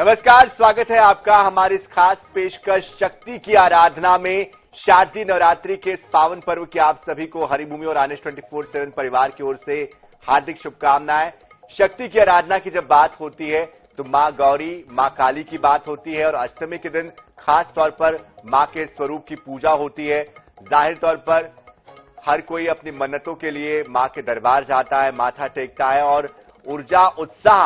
नमस्कार, स्वागत है आपका हमारी इस खास पेशकश शक्ति की आराधना में। शारदीय नवरात्रि के इस पावन पर्व की आप सभी को हरिभूमि और आनेश 24/7 परिवार की ओर से हार्दिक शुभकामनाएं। शक्ति की आराधना की जब बात होती है तो मां गौरी, मां काली की बात होती है और अष्टमी के दिन खास तौर पर मां के स्वरूप की पूजा होती है। जाहिर तौर पर हर कोई अपनी मन्नतों के लिए मां के दरबार जाता है, माथा टेकता है और ऊर्जा, उत्साह,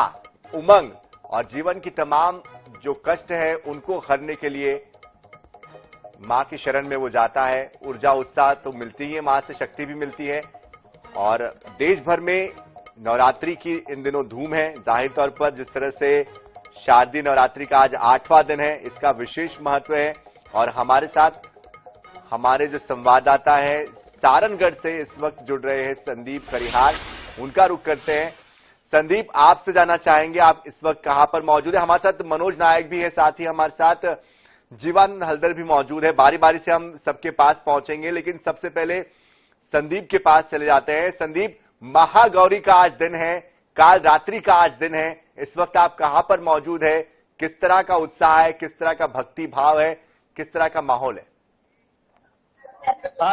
उमंग और जीवन की तमाम जो कष्ट है उनको हरने के लिए मां की शरण में वो जाता है। ऊर्जा, उत्साह तो मिलती ही है, मां से शक्ति भी मिलती है और देश भर में नवरात्रि की इन दिनों धूम है। जाहिर तौर पर जिस तरह से शारदीय नवरात्रि का आज 8वां दिन है, इसका विशेष महत्व है और हमारे साथ हमारे जो संवाददाता है सारनगढ़ से इस वक्त जुड़ रहे हैं संदीप करिहार, उनका रुख करते हैं। संदीप, आपसे जानना चाहेंगे आप इस वक्त कहां पर मौजूद है। हमारे साथ मनोज नायक भी है, साथ ही हमारे साथ जीवानंद हलदर भी मौजूद है। बारी बारी से हम सबके पास पहुंचेंगे, लेकिन सबसे पहले संदीप के पास चले जाते हैं। संदीप, महागौरी का आज दिन है, काल रात्रि का आज दिन है, इस वक्त आप कहां पर मौजूद है, किस तरह का उत्साह है, किस तरह का भक्ति भाव है, किस तरह का माहौल है?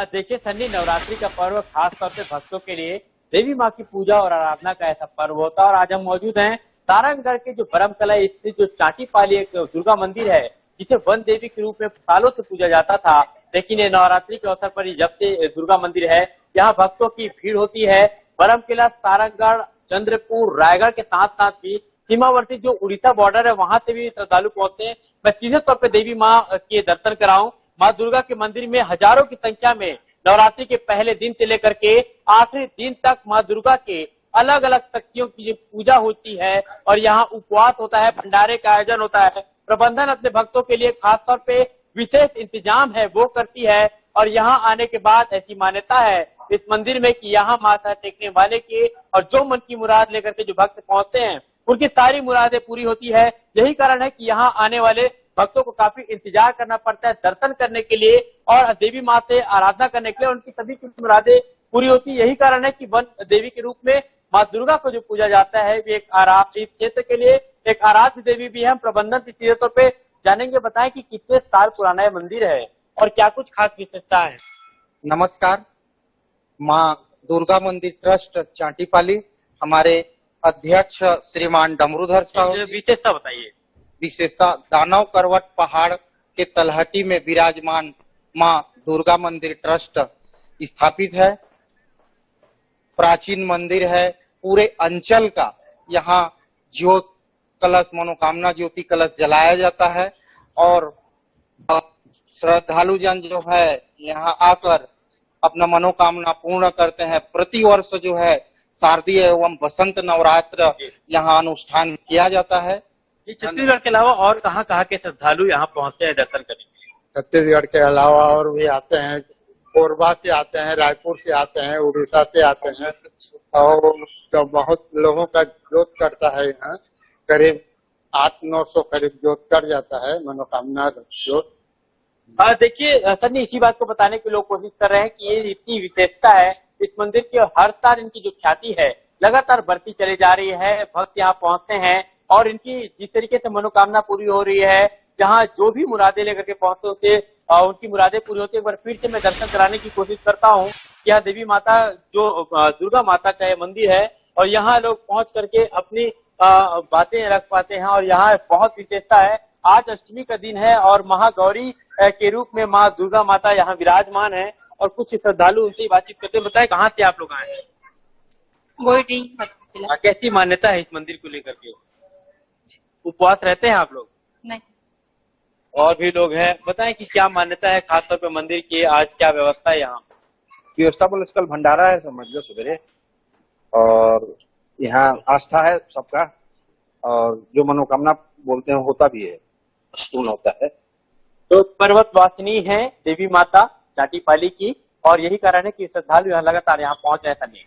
देखिए सन्नी, नवरात्रि का पर्व खास तौर पे भक्तों के लिए देवी माँ की पूजा और आराधना का ऐसा पर्व होता है और आज हम मौजूद हैं सारंगगढ़ के जो बरमकला स्थित जो चाटीपाली एक दुर्गा मंदिर है, जिसे वन देवी के रूप में सालों से पूजा जाता था। लेकिन ये नवरात्रि के अवसर पर जब से दुर्गा मंदिर है, यहाँ भक्तों की भीड़ होती है। बरमकला, सारंगगढ़, चंद्रपुर, रायगढ़ के साथ साथ भी सीमावर्ती जो उड़ीसा बॉर्डर है वहां से भी श्रद्धालु पहुंचते हैं। मैं सीधे तौर पर देवी माँ के दर्शन कराऊं, माँ दुर्गा के मंदिर में हजारों की संख्या में नवरात्रि के पहले दिन से लेकर के आखिरी दिन तक माँ दुर्गा के अलग अलग शक्तियों की पूजा होती है और यहाँ उपवास होता है, भंडारे का आयोजन होता है। प्रबंधन अपने भक्तों के लिए खास तौर पे विशेष इंतजाम है वो करती है और यहाँ आने के बाद ऐसी मान्यता है इस मंदिर में कि यहाँ माथा टेकने वाले के और जो मन की मुराद लेकर के जो भक्त पहुंचते हैं उनकी सारी मुरादें पूरी होती है। यही कारण है कि यहाँ आने वाले भक्तों को काफी इंतजार करना पड़ता है दर्शन करने के लिए और देवी माँ से आराधना करने के लिए। उनकी सभी की मुरादें पूरी होती है। यही कारण है कि वन देवी के रूप में माँ दुर्गा को जो पूजा जाता है, वे एक इस क्षेत्र के लिए एक आराध्य देवी भी है। हम प्रबंधन से सीधे तौर पे जानेंगे, बताएं कि कितने साल पुराना यह मंदिर है और क्या कुछ खास विशेषता है। नमस्कार, माँ दुर्गा मंदिर ट्रस्ट चाटीपाली, हमारे अध्यक्ष श्रीमान डमरूधर साहब। विशेषता बताइए। विशेषता, दानव करवट पहाड़ के तलहटी में विराजमान माँ दुर्गा मंदिर ट्रस्ट स्थापित है। प्राचीन मंदिर है, पूरे अंचल का यहाँ ज्योत कलश, मनोकामना ज्योति कलश जलाया जाता है और श्रद्धालु जन जो है यहाँ आकर अपना मनोकामना पूर्ण करते हैं। प्रतिवर्ष जो है शारदीय एवं बसंत नवरात्र यहाँ अनुष्ठान किया जाता है। छत्तीसगढ़ के अलावा और कहाँ के श्रद्धालु यहाँ पहुँचते हैं दर्शन करने? छत्तीसगढ़ के अलावा और भी आते हैं, कोरबा से आते हैं, रायपुर से आते हैं, उड़ीसा से आते हैं और तो बहुत लोगों का जोत करता है। यहाँ करीब 800-900 करीब जोत कर जाता है, मनोकामना जोत। देखिए सर, इसी बात को बताने के लोग कोशिश कर रहे हैं कि ये इतनी विशेषता है इस मंदिर की, हर साल इनकी जो ख्याति है लगातार बढ़ती चली जा रही है। भक्त यहाँ पहुँचते हैं और इनकी जिस तरीके से मनोकामना पूरी हो रही है, जहाँ जो भी मुरादे लेकर के पहुंचते होते उनकी मुरादें पूरी होती है। एक बार फिर से मैं दर्शन कराने की कोशिश करता हूँ। यहाँ देवी माता जो दुर्गा माता का ये मंदिर है और यहाँ लोग पहुंच करके अपनी बातें रख पाते हैं और यहाँ बहुत विशेषता है। आज अष्टमी का दिन है और महागौरी के रूप में माँ दुर्गा माता यहाँ विराजमान है और कुछ श्रद्धालु उनसे बातचीत करते हैं। बताए कहाँ से आप लोग आए हैं? कैसी मान्यता है इस मंदिर को लेकर के? उपवास रहते हैं आप लोग? नहीं। और भी लोग हैं, बताएं कि क्या मान्यता है खासतौर पर मंदिर की, आज क्या व्यवस्था है यहाँ? व्यवस्था बोले कल भंडारा है, समझ लो सवेरे, और यहाँ आस्था है सबका और जो मनोकामना बोलते हैं होता भी है, पूर्ण होता है। तो पर्वतवासिनी है देवी माता चाटीपाली की और यही कारण है कि श्रद्धालु यहाँ लगातार यहाँ पहुंच रहे हैं।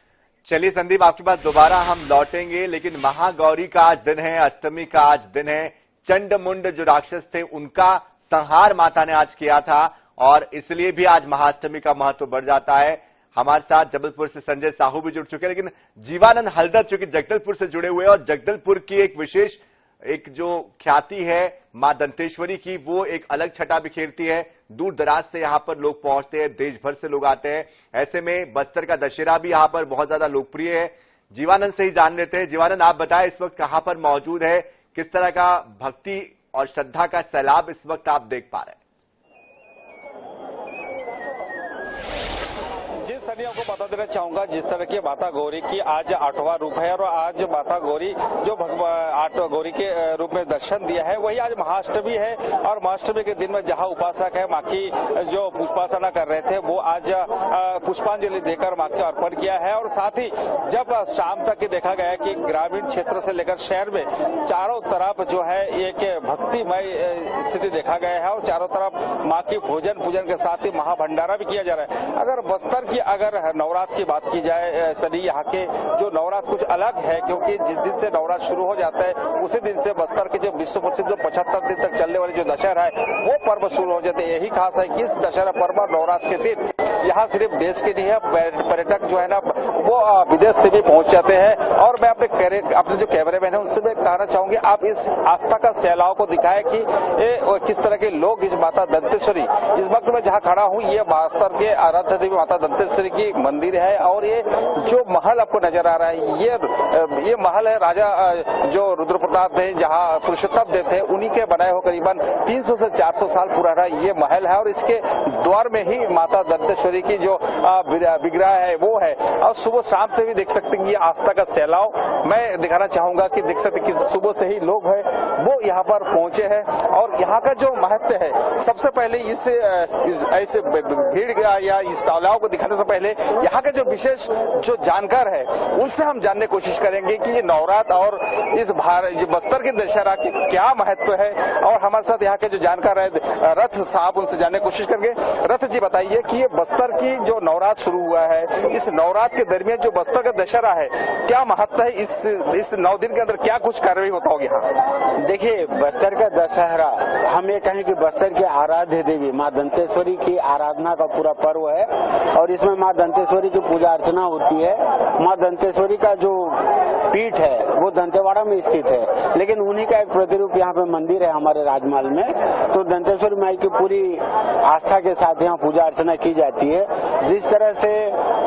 चलिए संदीप, आपके पास दोबारा हम लौटेंगे, लेकिन महागौरी का आज दिन है, अष्टमी का आज दिन है। चंड मुंड जो राक्षस थे उनका संहार माता ने आज किया था और इसलिए भी आज महाअष्टमी का महत्व बढ़ जाता है। हमारे साथ जबलपुर से संजय साहू भी जुड़ चुके हैं, लेकिन जीवानंद हलदर चूंकि जगदलपुर से जुड़े हुए और जगदलपुर की एक विशेष एक जो ख्याति है मां दंतेश्वरी की, वो एक अलग छटा बिखेरती है। दूर दराज से यहां पर लोग पहुंचते हैं, देश भर से लोग आते हैं। ऐसे में बस्तर का दशहरा भी यहां पर बहुत ज्यादा लोकप्रिय है। जीवानंद से ही जान लेते हैं। जीवानंद, आप बताएं इस वक्त कहां पर मौजूद है, किस तरह का भक्ति और श्रद्धा का सैलाब इस वक्त आप देख पा रहे हैं? सनियों को बता देना चाहूंगा, जिस तरह की माता गौरी की आज 8वां रूप है और आज माता गौरी जो 8 गौरी के रूप में दर्शन दिया है, वही आज महाअष्टमी है। और महाअष्टमी के दिन में जहां उपासक है मां की जो उपासना कर रहे थे, वो आज पुष्पांजलि देकर मां को अर्पण किया है। और साथ ही जब शाम तक देखा गया कि ग्रामीण क्षेत्र से लेकर शहर में चारों तरफ जो है एक भक्तिमय स्थिति देखा गया है और चारों तरफ मां की पूजन के साथ ही महाभंडारा भी किया जा रहा है। अगर बस्तर की अगर नवरात्र की बात की जाए सनी, यहाँ के जो नवरात्र कुछ अलग है, क्योंकि जिस दिन से नवरात्र शुरू हो जाता है उसी दिन से बस्तर के जो विश्व प्रसिद्ध 75 दिन तक चलने वाली जो दशहरा है वो पर्व शुरू हो जाते हैं। यही खास है कि इस दशहरा पर्व नवरात्र के दिन यहाँ सिर्फ देश के नहीं है, पर्यटक जो है ना वो विदेश से भी पहुंच जाते हैं। और मैं अपने जो कैमरेमैन है उनसे मैं कहना चाहूंगी, आप इस आस्था का सैलाव को दिखाएं कि किस तरह के लोग इस माता दंतेश्वरी, इस वक्त मैं जहाँ खड़ा हूँ ये बस्तर के आराध्य देवी माता दंतेश्वरी की मंदिर है। और ये जो महल आपको नजर आ रहा है, ये महल है राजा जो रुद्रप्रताप थे, जहाँ पुरुषोत्तम देव थे, उन्हीं के बनाए हो करीबन 300 से 400 साल पुराना ये महल है। और इसके द्वार में ही माता दंतेश्वरी की जो विग्रह है वो है। और सुबह शाम से भी देख सकते हैं ये आस्था का सैलाव मैं दिखाना चाहूंगा कि देख सकते हैं कि सुबह से ही लोग हैं वो यहाँ पर पहुंचे हैं। और यहाँ का जो महत्व है, सबसे पहले इस ऐसे भीड़ या इस तालाब को दिखाने से पहले यहाँ के जो विशेष जो जानकार है उनसे हम जानने की कोशिश करेंगे कि ये नवरात्र और इस बस्तर के दशहरा की क्या महत्व है। और हमारे साथ यहाँ के जो जानकार है रथ साहब, उनसे जानने की कोशिश करेंगे। रथ जी, बताइए कि ये बस्तर की जो नवरात्र शुरू हुआ है, इस नवरात्र के दरमियान जो बस्तर का दशहरा है क्या महत्व है, इस 9 दिन के अंदर क्या कुछ कार्रवाई होता होगी यहाँ? देखिए, बस्तर का दशहरा हम ये कहें कि बस्तर की आराध्य देवी माँ दंतेश्वरी की आराधना का पूरा पर्व है। और इसमें माँ दंतेश्वरी की पूजा अर्चना होती है। माँ दंतेश्वरी का जो पीठ है वो दंतेवाड़ा में स्थित है, लेकिन उन्हीं का एक प्रतिरूप यहाँ पे मंदिर है हमारे राजमहल में। तो दंतेश्वरी माई की पूरी आस्था के साथ यहाँ पूजा अर्चना की जाती है। जिस तरह से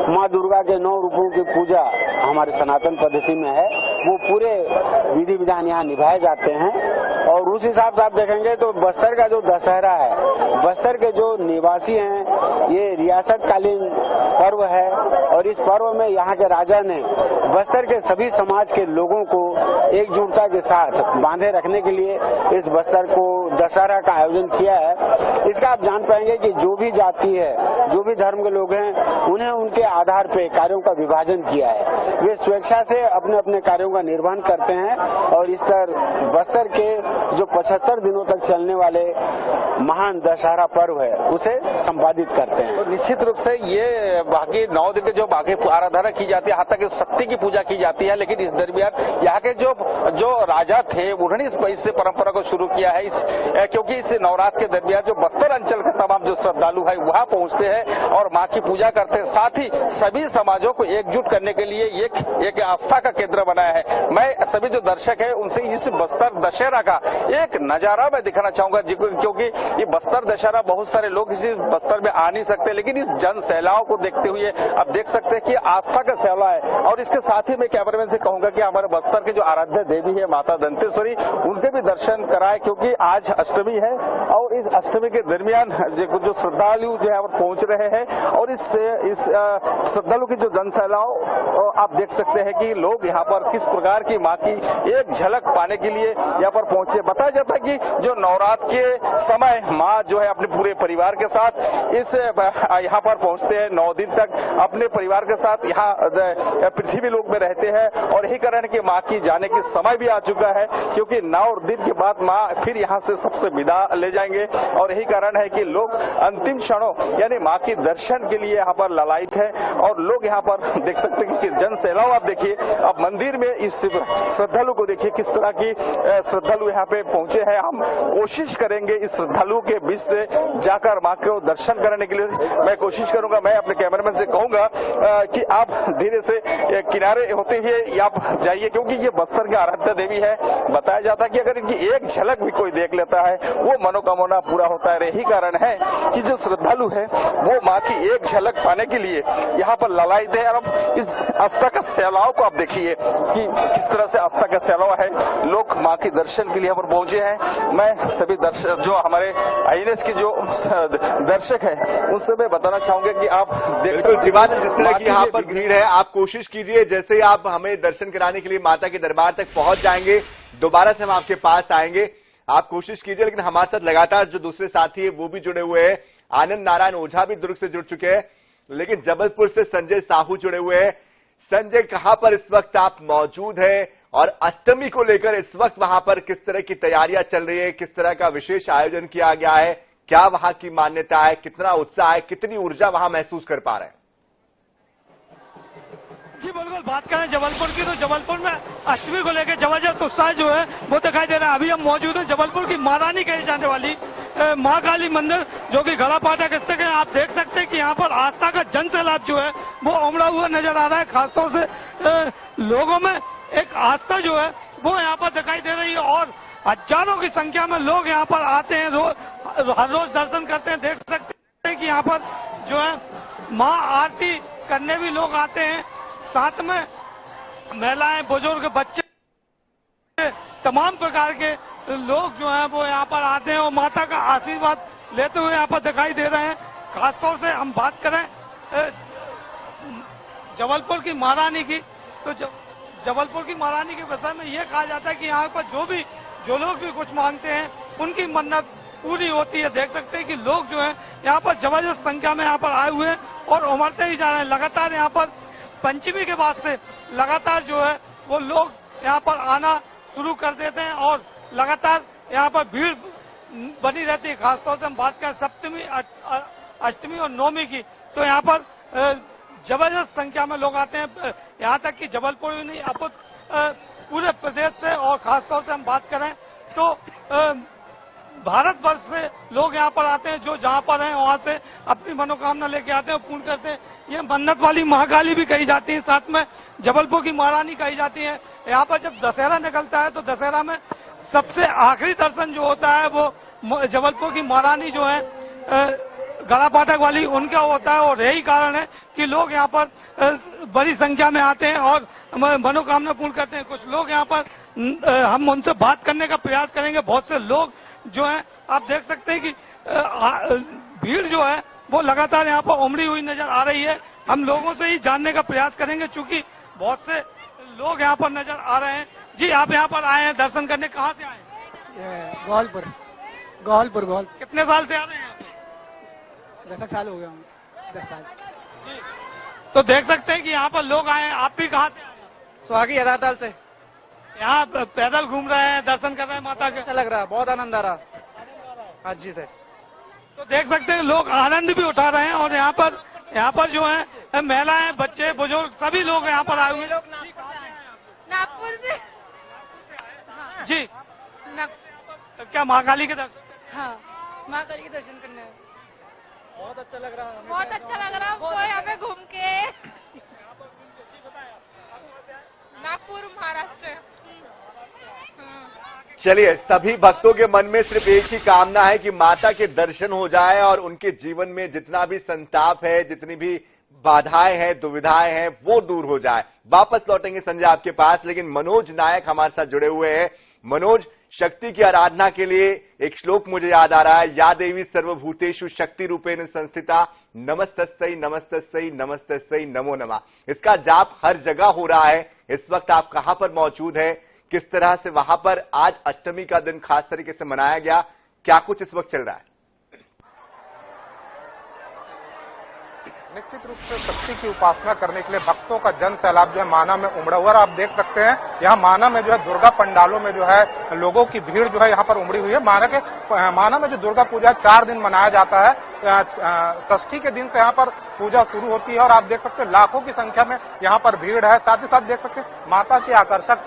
माँ दुर्गा के 9 रूपों की पूजा हमारे सनातन पद्धति में है, वो पूरे विधि विधान यहाँ निभाए जाते हैं। और उस हिसाब से आप देखेंगे तो बस्तर का जो दशहरा है, बस्तर के जो निवासी हैं, ये रियासत कालीन पर्व है। और इस पर्व में यहाँ के राजा ने बस्तर के सभी समाज के लोगों को एकजुटता के साथ बांधे रखने के लिए इस बस्तर को दशहरा का आयोजन किया है। इसका आप जान पाएंगे कि जो भी जाति है, जो भी धर्म के लोग हैं, उन्हें उनके आधार पे कार्यों का विभाजन किया है। वे स्वेच्छा से अपने अपने कार्यों का निर्वहन करते हैं और इस तरह बस्तर के जो 75 दिनों तक चलने वाले महान दशहरा पर्व है उसे संपादित करते हैं। तो निश्चित रूप से ये बाकी 9 दिन के जो बाकी आराधना की जाती है, यहाँ तक शक्ति की पूजा की जाती है। लेकिन इस दरमियान यहाँ के जो राजा थे उन्होंने इस परंपरा को शुरू किया है, क्योंकि इस नवरात्र के दरमियान जो बस्तर अंचल के तमाम जो श्रद्धालु है वहाँ पहुँचते हैं और माँ की पूजा करते हैं। साथ ही सभी समाजों को एकजुट करने के लिए एक आस्था का केंद्र बनाया है। मैं सभी जो दर्शक है उनसे इस बस्तर दशहरा का एक नजारा मैं दिखाना चाहूंगा, क्योंकि ये बस्तर दशहरा बहुत सारे लोग इस बस्तर में आ नहीं सकते, लेकिन इस जन सैलाव को देखते हुए आप देख सकते हैं कि आस्था का सैलाव है। और इसके साथ ही मैं कैमरामैन से कहूंगा कि हमारे बस्तर के जो आराध्य देवी है माता दंतेश्वरी, उनके भी दर्शन कराए, क्योंकि आज अष्टमी है और इस अष्टमी के दरमियान जो श्रद्धालु जो है पहुंच रहे हैं। और इस श्रद्धालु की जो जन सैलाव आप देख सकते हैं कि लोग यहाँ पर किस प्रकार की माँ की एक झलक पाने के लिए यहाँ पर पहुंचे। बताया जाता है कि जो नवरात्र के समय माँ जो है अपने पूरे परिवार के साथ यहाँ पर पहुंचते हैं। 9 दिन तक अपने परिवार के साथ यहाँ पृथ्वी लोक में रहते हैं। और यही कारण है कि माँ की जाने की समय भी आ चुका है, क्योंकि 9 दिन के बाद माँ फिर यहाँ से सबसे विदा ले जाएंगे। और यही कारण है कि लोग अंतिम क्षणों यानी माँ की दर्शन के लिए यहाँ पर ललायित है। और लोग यहाँ पर देख सकते हैं कि जन सैलाव आप देखिए। अब मंदिर में इस श्रद्धालु को देखिए किस तरह की श्रद्धालु यहाँ पे पहुंचे हैं। हम कोशिश करेंगे इस श्रद्धालुओं के बीच से जाकर मां को दर्शन करने के लिए मैं कोशिश करूंगा। मैं अपने कैमरामैन से कहूंगा कि आप धीरे से किनारे होते हुए आप जाइए, क्योंकि ये बस्तर की आराध्य देवी है। बताया जाता है कि अगर इनकी एक झलक भी कोई देख लेता है वो मनोकामना पूरा होता है। यही कारण है कि जो श्रद्धालु है वो मां की एक झलक पाने के लिए यहाँ पर ललायत है। और अब इस आस्था का सैलाव को आप देखिए कि किस तरह से आस्था का सैलाव है, लोग मां के दर्शन के लिए यहाँ पर पहुंचे हैं। मैं सभी दर्शक जो हमारे INS के जो दर्शक हैं उनसे मैं बताना चाहूंगा कि आप बिल्कुल जीवानंद, जिस तरह की यहाँ पर भीड़ है, आप कोशिश कीजिए जैसे ही आप हमें दर्शन कराने के लिए माता के दरबार तक पहुंच जाएंगे दोबारा से हम आपके पास आएंगे। आप कोशिश कीजिए, लेकिन हमारे साथ लगातार जो दूसरे साथी है वो भी जुड़े हुए हैं। आनंद नारायण ओझा भी दुर्ग से जुड़ चुके हैं, लेकिन जबलपुर से संजय साहू जुड़े हुए हैं। संजय, कहां पर इस वक्त आप मौजूद हैं और अष्टमी को लेकर इस वक्त वहां पर किस तरह की तैयारियां चल रही है, किस तरह का विशेष आयोजन किया गया है, क्या वहां की मान्यता है, कितना उत्साह है, कितनी ऊर्जा वहां महसूस कर पा रहे हैं? जी बिल्कुल, बात करें जबलपुर की तो जबलपुर में अष्टमी को लेकर जबरदस्त उत्साह जो है वो दिखाई दे रहा है। अभी हम मौजूद हैं जबलपुर की महारानी कही जाने वाली मां काली मंदिर, जो कि गड़ा फाटक स्थित है। आप देख सकते हैं कि यहाँ पर आस्था का जन सैलाब जो है वो उमड़ा हुआ नजर आ रहा है। खासतौर से लोगों में एक आस्था जो है वो यहाँ पर दिखाई दे रही है और हजारों की संख्या में लोग यहाँ पर आते हैं, हर रोज दर्शन करते हैं। देख सकते हैं कि यहाँ पर जो है मां आरती करने भी लोग आते हैं, साथ में महिलाएं, बुजुर्ग, बच्चे, तमाम प्रकार के लोग जो हैं वो यहाँ पर आते हैं और माता का आशीर्वाद लेते हुए यहाँ पर दिखाई दे रहे हैं। खासतौर से हम बात करें जबलपुर की महारानी की, तो जबलपुर की महारानी के विषय में ये कहा जाता है कि यहाँ पर जो लोग भी कुछ मांगते हैं उनकी मन्नत पूरी होती है। देख सकते हैं कि लोग जो है यहाँ पर जबरदस्त संख्या में यहाँ पर आए हुए हैं और उमड़ते ही जा रहे हैं। लगातार यहाँ पर पंचमी के बाद से लगातार जो है वो लोग यहाँ पर आना शुरू कर देते हैं और लगातार यहाँ पर भीड़ बनी रहती है। खासतौर से हम बात करें सप्तमी, अष्टमी और नवमी की, तो यहाँ पर जबरदस्त संख्या में लोग आते हैं। यहाँ तक कि जबलपुर ही नहीं, अब पूरे प्रदेश से और खासतौर से हम बात करें तो भारत वर्ष से लोग यहाँ पर आते हैं। जो जहाँ पर हैं वहाँ से अपनी मनोकामना लेके आते हैं और पूर्ण करते हैं। ये मन्नत वाली महाकाली भी कही जाती है, साथ में जबलपुर की महारानी कही जाती है। यहाँ पर जब दशहरा निकलता है तो दशहरा में सबसे आखिरी दर्शन जो होता है वो जबलपुर की महारानी जो है गड़ा फाटक वाली, उनका होता है। और यही कारण है कि लोग यहाँ पर बड़ी संख्या में आते हैं और मनोकामना पूर्ण करते हैं। कुछ लोग यहाँ पर हम उनसे बात करने का प्रयास करेंगे। बहुत से लोग जो है आप देख सकते हैं कि भीड़ जो है वो लगातार यहाँ पर उमड़ी हुई नजर आ रही है। हम लोगों से ही जानने का प्रयास करेंगे, चूंकि बहुत से लोग यहाँ पर नजर आ रहे हैं। जी, आप यहाँ पर आए हैं दर्शन करने, कहाँ से आए हैं? गोहलपुर। कितने साल से आ रहे हैं? 10 साल हो गया। 10 साल। जी, तो देख सकते हैं कि यहाँ पर लोग आए हैं। आप भी कहाँ से आए हैं? स्वागी हराताल से। यहाँ पैदल घूम रहे हैं, दर्शन कर रहे हैं माता के। अच्छा लग रहा है, बहुत आनंद आ रहा। हाँ जी सर। तो देख सकते हैं लोग आनंद भी उठा रहे हैं और यहाँ पर जो है महिलाएं, बच्चे, बुजुर्ग सभी लोग यहाँ पर आए हुए हैं। नागपुर से। जी, क्या महाकाली के दर्शन? हाँ, महाकाली के दर्शन करने। बहुत अच्छा लग रहा है। बहुत अच्छा लग रहा है हमको यहाँ पे घूम के। नागपुर, महाराष्ट्र। चलिए, सभी भक्तों के मन में सिर्फ एक ही कामना है कि माता के दर्शन हो जाए और उनके जीवन में जितना भी संताप है, जितनी भी बाधाएं हैं, दुविधाएं हैं, वो दूर हो जाए। वापस लौटेंगे संजय आपके पास, लेकिन मनोज नायक हमारे साथ जुड़े हुए हैं। मनोज, शक्ति की आराधना के लिए एक श्लोक मुझे याद आ रहा है, या देवी सर्वभूतेषु शक्ति रूपेण संस्थिता नमस्तस्यै नमस्तस्यै नमस्तस्यै नमो नमः। इसका जाप हर जगह हो रहा है। इस वक्त आप कहां पर मौजूद हैं, किस तरह से वहां पर आज अष्टमी का दिन खास तरीके से मनाया गया, क्या कुछ इस वक्त चल रहा है? निश्चित रूप से शक्ति की उपासना करने के लिए भक्तों का जन सैलाब जो है माना में उमड़ा हुआ है। आप देख सकते हैं यहाँ माना में जो है दुर्गा पंडालों में जो है लोगों की भीड़ जो है यहाँ पर उमड़ी हुई है। माना में जो दुर्गा पूजा 4 दिन मनाया जाता है षष्ठी के दिन से यहाँ पर पूजा शुरू होती है और आप देख सकते हैं लाखों की संख्या में यहाँ पर भीड़ है। साथ ही साथ देख सकते हैं माता की आकर्षक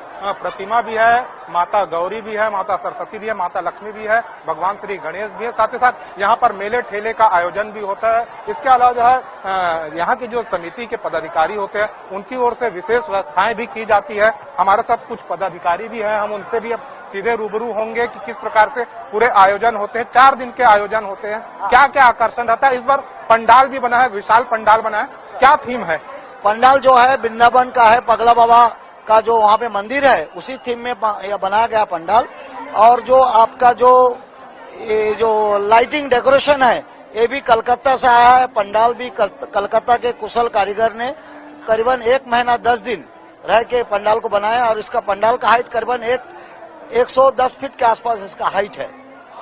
प्रतिमा भी है, माता गौरी भी है, माता सरस्वती भी है, माता लक्ष्मी भी है, भगवान श्री गणेश भी है। साथ ही साथ यहाँ पर मेले ठेले का आयोजन भी होता है। इसके अलावा जो है यहाँ की जो समिति के पदाधिकारी होते हैं उनकी ओर से विशेष व्यवस्थाएं भी की जाती है। हमारे साथ कुछ पदाधिकारी भी हैं, हम उनसे भी अब सीधे रूबरू होंगे कि किस प्रकार से पूरे आयोजन होते हैं। 4 दिन के आयोजन होते हैं, क्या क्या आकर्षण रहता है। इस बार पंडाल भी बना है, विशाल पंडाल बना है, क्या थीम है? पंडाल जो है वृंदावन का है, पगला बाबा का जो वहाँ पे मंदिर है उसी थीम में बनाया गया पंडाल। और जो आपका जो लाइटिंग डेकोरेशन है ये भी कलकत्ता से आया है। पंडाल भी कलकत्ता के कुशल कारीगर ने करीबन 1 महीना 10 दिन रह के पंडाल को बनाया और इसका पंडाल का हाइट करीबन 110 फीट के आसपास इसका हाइट है।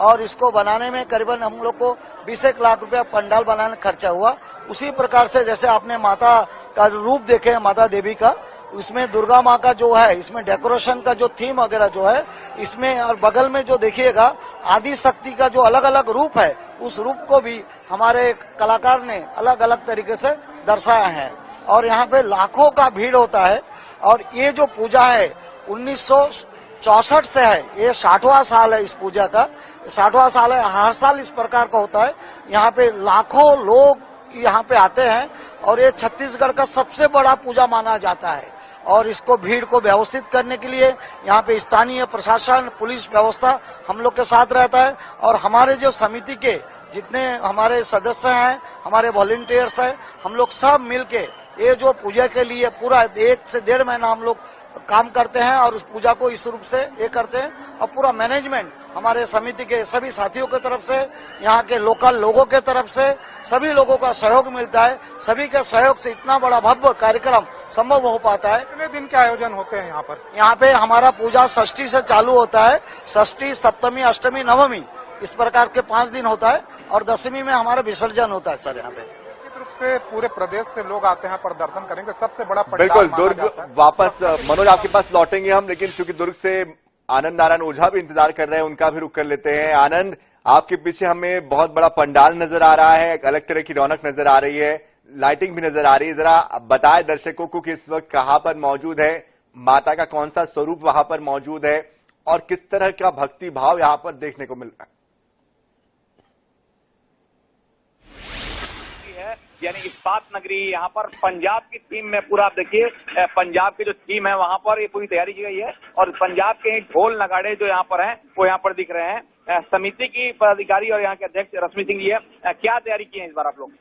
और इसको बनाने में करीबन हम लोग को 20 लाख रुपया पंडाल बनाने खर्चा हुआ। उसी प्रकार से जैसे आपने माता का रूप देखे माता देवी का, इसमें दुर्गा माँ का जो है इसमें डेकोरेशन का जो थीम वगैरह जो है इसमें, और बगल में जो देखिएगा आदि शक्ति का जो अलग अलग रूप है उस रूप को भी हमारे कलाकार ने अलग अलग तरीके से दर्शाया है। और यहाँ पे लाखों का भीड़ होता है। और ये जो पूजा है 1964 से है, ये 60वां साल है इस पूजा का, 60वां साल है। हर साल इस प्रकार का होता है। यहाँ पे लाखों लोग यहाँ पे आते हैं और ये छत्तीसगढ़ का सबसे बड़ा पूजा माना जाता है। और इसको भीड़ को व्यवस्थित करने के लिए यहाँ पे स्थानीय प्रशासन, पुलिस व्यवस्था हम लोग के साथ रहता है। और हमारे जो समिति के जितने हमारे सदस्य हैं, हमारे वॉलंटियर्स हैं, हम लोग सब मिलके ये जो पूजा के लिए पूरा 1 से 1.5 महीना हम लोग काम करते हैं और उस पूजा को इस रूप से ये करते हैं। और पूरा मैनेजमेंट हमारे समिति के सभी साथियों की तरफ से, यहाँ के लोकल लोगों के तरफ से सभी लोगों का सहयोग मिलता है। सभी के सहयोग से इतना बड़ा भव्य कार्यक्रम संभव हो पाता है। कितने दिन के आयोजन होते हैं यहाँ पर? यहाँ पे हमारा पूजा षष्ठी से चालू होता है। षष्ठी, सप्तमी, अष्टमी, नवमी इस प्रकार के 5 दिन होता है और दशमी में हमारा विसर्जन होता है सर। यहाँ पे निश्चित रूप से पूरे प्रदेश से लोग आते हैं पर दर्शन करेंगे। सबसे बड़ा बिल्कुल दुर्ग वापस मनोज आपके पास लौटेंगे हम, लेकिन चूंकि दुर्ग से आनंद नारायण ओझा भी इंतजार कर रहे हैं, उनका भी रुख कर लेते हैं। आनंद, आपके पीछे हमें बहुत बड़ा पंडाल नजर आ रहा है, एक अलग तरह की रौनक नजर आ रही है, लाइटिंग भी नजर आ रही है। जरा बताएं दर्शकों को कि इस वक्त कहां पर मौजूद है, माता का कौन सा स्वरूप वहां पर मौजूद है और किस तरह का भक्ति भाव यहां पर देखने को मिल रहा है। यानी इस्पात नगरी, यहाँ पर पंजाब की थीम में पूरा आप देखिए, पंजाब की जो थीम है वहां पर ये पूरी तैयारी की गई है। और पंजाब के ढोल नगाड़े जो यहाँ पर हैं वो यहाँ पर दिख रहे हैं। समिति की पदाधिकारी और यहाँ के अध्यक्ष रश्मि सिंह जी है, क्या तैयारी की है इस बार आप लोग?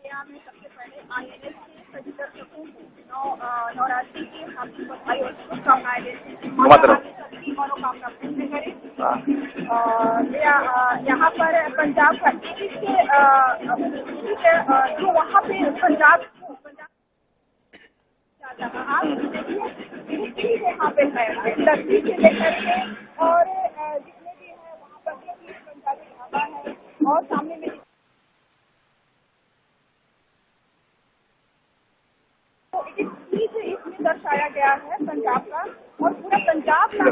सबसे पहले INS के सभी दर्शकों को नवरात्रि की हार्दिक बधाई और शुभकामनाएं देते हैं। मनोकामना पूर्ण करें। यहाँ पर पंजाब का जो वहाँ पे पंजाब आप देखिए यहाँ पे है लड़की से लेकर के और जितने भी है वहाँ पर पंजाबी ढाबा है और सामने में इसमें दर्शाया गया है पंजाब का। और पूरा पंजाब का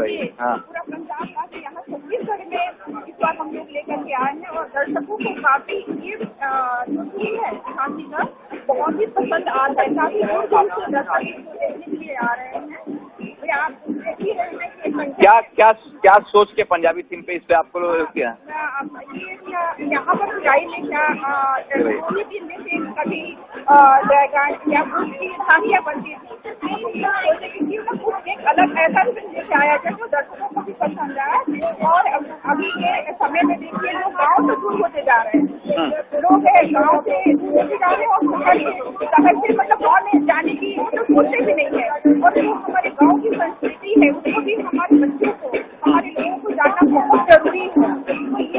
यहाँ छत्तीसगढ़ में इस बार हम लोग लेकर के आए हैं और दर्शकों को काफी ये जो थीम है झांसी का बहुत ही पसंद आ रहा है। काफी दूर दूर से दर्शक इसको देखने के लिए आ रहे हैं। आप देख ही रहे हैं कि क्या सोच के पंजाबी थीम पे इस पे आपको किया यहाँ पर बुराई में क्या दोनों दिन में से कभी जाएगा या स्थानीय बनती एक अलग ऐसा लेके आया जाए जो दर्शकों को भी पसंद आए। और अभी के समय में देखिए लोग गाँव से दूर होते जा रहे हैं, लोग गाँव से दूर जा रहे हैं और शहर से मतलब गाँव में जाने की तो सोचते भी नहीं है। और जो हमारे गाँव की संस्कृति है उसको भी हमारे बच्चों को, हमारे लोगों को जानना बहुत जरूरी है।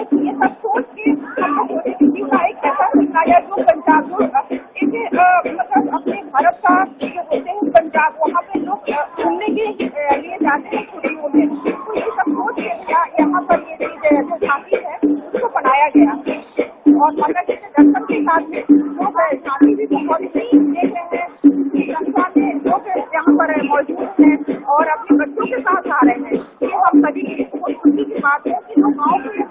तो ये सब सोच के हम लोग मोदी का एक ऐसा निकाया जो पंजाब मतलब अपने भारत का जो होते हैं पंजाब, वहाँ पे लोग घूमने के लिए जाते हैं छुट्टियों में। तो ये सब सोच के यहाँ पर ये जो झांकी है उसको बनाया गया। और माता जी के दर्शन के साथ में लोग झांकी भी बहुत ही देख रहे हैं, संख्या में लोग यहाँ पर मौजूद हैं और अपने बच्चों के साथ आ रहे हैं। ये हम सभी की बहुत खुशी की बात है कि लोग गाँव के